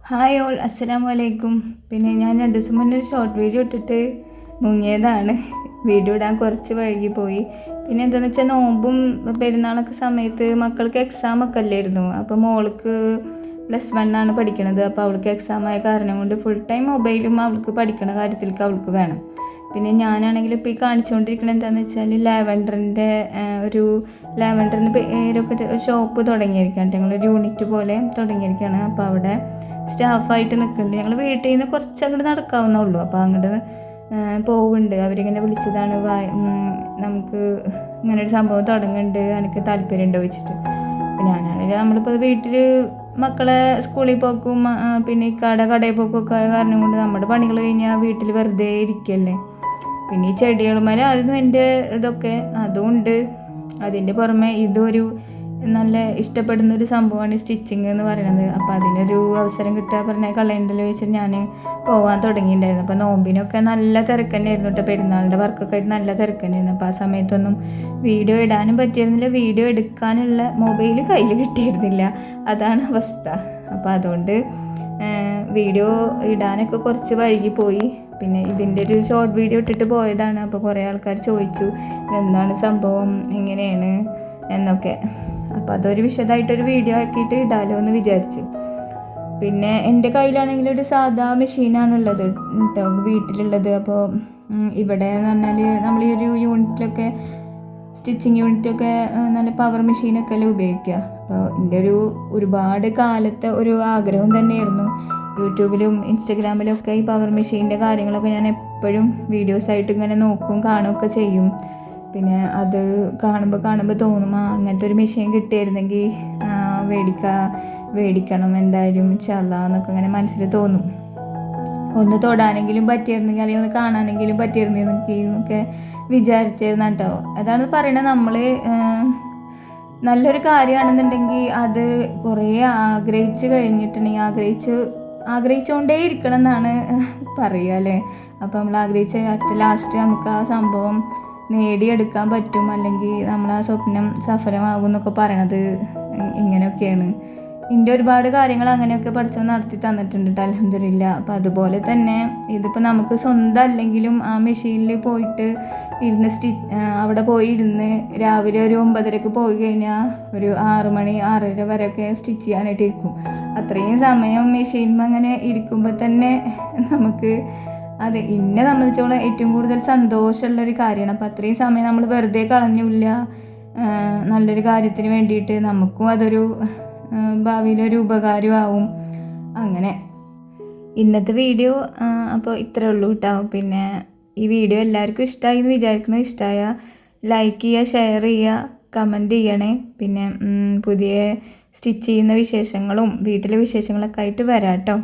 Hi all, അസ്സലാമു അലൈക്കും. പിന്നെ ഞാൻ 2 ദിവസം മുന്നേ ഒരു ഷോർട്ട് വീഡിയോ ഇട്ടിട്ട് മുങ്ങിയതാണ്. വീഡിയോ ഇടാൻ കുറച്ച് വൈകിപ്പോയി. പിന്നെ എന്താണെന്ന് വെച്ചാൽ നോമ്പും പെരുന്നാളൊക്കെ സമയത്ത് മക്കൾക്ക് എക്സാമൊക്കെ അല്ലായിരുന്നു. അപ്പോൾ മോൾക്ക് +1 ആണ് പഠിക്കണത്. അപ്പോൾ അവൾക്ക് എക്സാം ആയ കാരണം കൊണ്ട് ഫുൾ ടൈം മൊബൈലും അവൾക്ക് പഠിക്കണ കാര്യത്തിലേക്ക് അവൾക്ക് വേണം. പിന്നെ ഞാനാണെങ്കിൽ ഇപ്പോൾ ഈ കാണിച്ചുകൊണ്ടിരിക്കുന്നത് എന്താണെന്ന് വെച്ചാൽ ഒരു ലാവൻഡറിൻ്റെ പേരൊക്കെ ഒരു ഷോപ്പ് തുടങ്ങിയിരിക്കുകയാണ്. ഞങ്ങളൊരു യൂണിറ്റ് പോലെ തുടങ്ങിയിരിക്കുകയാണ്. അപ്പോൾ അവിടെ സ്റ്റാഫായിട്ട് നിൽക്കുന്നുണ്ട്. ഞങ്ങൾ വീട്ടിൽ നിന്ന് കുറച്ചങ്ങോട്ട് നടക്കാവുന്നുള്ളൂ. അപ്പോൾ അങ്ങോട്ട് പോകുന്നുണ്ട്. അവരിങ്ങനെ വിളിച്ചതാണ്, നമുക്ക് ഇങ്ങനെ ഒരു സംഭവം തുടങ്ങുന്നുണ്ട്, എനിക്ക് താല്പര്യമുണ്ടോ വെച്ചിട്ട്. അപ്പോൾ ഞാനാണെങ്കിൽ നമ്മളിപ്പോൾ വീട്ടിൽ മക്കളെ സ്കൂളിൽ പോക്കും പിന്നെ കടയിൽ പോക്കൊക്കെ ആയ കാരണം കൊണ്ട് നമ്മുടെ പണികൾ കഴിഞ്ഞാൽ വീട്ടിൽ വെറുതെ ഇരിക്കല്ലേ. പിന്നെ ഈ ചെടികളുമാരെ ആയിരുന്നു എൻ്റെ ഇതൊക്കെ, അതുകൊണ്ട് അതിൻ്റെ പുറമെ ഇതൊരു നല്ല ഇഷ്ടപ്പെടുന്നൊരു സംഭവമാണ് സ്റ്റിച്ചിങ് എന്ന് പറയുന്നത്. അപ്പോൾ അതിനൊരു അവസരം കിട്ടുക പറഞ്ഞാൽ കളയണ്ടല്ലോ വെച്ചിട്ട് ഞാൻ പോകാൻ തുടങ്ങിയിട്ടുണ്ടായിരുന്നു. അപ്പോൾ നോമ്പിനൊക്കെ നല്ല തിരക്ക് തന്നെയായിരുന്നു കേട്ടോ. പെരുന്നാളിൻ്റെ വർക്കൊക്കെ ആയിട്ട് നല്ല തിരക്ക് തന്നെയായിരുന്നു. അപ്പോൾ ആ സമയത്തൊന്നും വീഡിയോ ഇടാനും പറ്റിയിരുന്നില്ല, വീഡിയോ എടുക്കാനുള്ള മൊബൈൽ കയ്യിൽ കിട്ടിയിരുന്നില്ല. അതാണ് അവസ്ഥ. അപ്പോൾ അതുകൊണ്ട് വീഡിയോ ഇടാനൊക്കെ കുറച്ച് വൈകിപ്പോയി. പിന്നെ ഇതിൻ്റെ ഒരു ഷോർട്ട് വീഡിയോ ഇട്ടിട്ട് പോയതാണ്. അപ്പോൾ കുറേ ആൾക്കാർ ചോദിച്ചു എന്താണ് സംഭവം, എങ്ങനെയാണ് എന്നൊക്കെ. അപ്പോൾ അതൊരു വിശദമായിട്ടൊരു വീഡിയോ ആക്കിയിട്ട് ഇടാലോ എന്ന് വിചാരിച്ച്. പിന്നെ എൻ്റെ കയ്യിലാണെങ്കിൽ ഒരു സാധാ മെഷീനാണുള്ളത് കേട്ടോ, വീട്ടിലുള്ളത്. അപ്പോൾ ഇവിടെ എന്ന് പറഞ്ഞാൽ നമ്മൾ ഈ ഒരു യൂണിറ്റിലൊക്കെ സ്റ്റിച്ചിങ് യൂണിറ്റൊക്കെ നല്ല പവർ മെഷീനൊക്കെ അല്ലേ ഉപയോഗിക്കുക. അപ്പോൾ എൻ്റെ ഒരുപാട് കാലത്തെ ഒരു ആഗ്രഹം തന്നെയായിരുന്നു. യൂട്യൂബിലും ഇൻസ്റ്റഗ്രാമിലും ഒക്കെ ഈ പവർ മെഷീൻ്റെ കാര്യങ്ങളൊക്കെ ഞാൻ എപ്പോഴും വീഡിയോസായിട്ട് ഇങ്ങനെ നോക്കും, കാണുകയൊക്കെ ചെയ്യും. പിന്നെ അത് കാണുമ്പോൾ തോന്നും അങ്ങനത്തെ ഒരു മെഷീൻ കിട്ടിയിരുന്നെങ്കിൽ മേടിക്കണം എന്തായാലും ഇൻഷാല്ലാ എന്നൊക്കെ ഇങ്ങനെ മനസ്സിൽ തോന്നും. ഒന്ന് തൊടാനെങ്കിലും പറ്റിയിരുന്നെങ്കിൽ അല്ലെങ്കിൽ ഒന്ന് കാണാനെങ്കിലും പറ്റിയിരുന്നെങ്കിൽ എന്നൊക്കെ വിചാരിച്ചിരുന്നു കേട്ടോ. അതാണ് പറയണത്, നമ്മൾ നല്ലൊരു കാര്യമാണെന്നുണ്ടെങ്കിൽ അത് കുറേ ആഗ്രഹിച്ച് കഴിഞ്ഞിട്ടുണ്ടെങ്കിൽ ആഗ്രഹിച്ചുകൊണ്ടേ ഇരിക്കണം എന്നാണ് പറയുക അല്ലേ. അപ്പോൾ നമ്മൾ ആഗ്രഹിച്ച ലാസ്റ്റ് നമുക്ക് ആ സംഭവം നേടിയെടുക്കാൻ പറ്റും, അല്ലെങ്കിൽ നമ്മൾ ആ സ്വപ്നം സഫലമാകും എന്നൊക്കെ പറയണത് ഇങ്ങനെയൊക്കെയാണ്. എൻ്റെ ഒരുപാട് കാര്യങ്ങൾ അങ്ങനെയൊക്കെ പഠിച്ചു നടത്തി തന്നിട്ടുണ്ട് അൽഹംദുലില്ലാ. അപ്പോൾ അതുപോലെ തന്നെ ഇതിപ്പോൾ നമുക്ക് സ്വന്തം അല്ലെങ്കിലും ആ മെഷീനിൽ പോയിട്ട് ഇരുന്ന് അവിടെ പോയി ഇരുന്ന് രാവിലെ ഒരു 9:30 പോയി കഴിഞ്ഞാൽ ഒരു 6 മണി 6:30 വരെയൊക്കെ സ്റ്റിച്ച് ചെയ്യാനായിട്ട് ഇരിക്കും. അത്രയും സമയം മെഷീനിൽ അങ്ങനെ ഇരിക്കുമ്പോൾ തന്നെ നമുക്ക് അത് എന്നെ സംബന്ധിച്ചോളം ഏറ്റവും കൂടുതൽ സന്തോഷമുള്ളൊരു കാര്യമാണ്. അപ്പോൾ അത്രയും സമയം നമ്മൾ വെറുതെ കളഞ്ഞില്ല, നല്ലൊരു കാര്യത്തിന് വേണ്ടിയിട്ട് നമുക്കും അതൊരു ഭാവിയിലൊരു ഉപകാരമാവും. അങ്ങനെ ഇന്നത്തെ വീഡിയോ അപ്പോൾ ഇത്രയേ ഉള്ളൂ കേട്ടോ. പിന്നെ ഈ വീഡിയോ എല്ലാവർക്കും ഇഷ്ടമായി എന്ന് വിചാരിക്കുന്നത്. ഇഷ്ടമായ ലൈക്ക് ചെയ്യുക, ഷെയർ ചെയ്യുക, കമൻറ്റ് ചെയ്യണേ. പിന്നെ പുതിയ സ്റ്റിച്ച് ചെയ്യുന്ന വിശേഷങ്ങളും വീട്ടിലെ വിശേഷങ്ങളൊക്കെ ആയിട്ട് വരാം കേട്ടോ.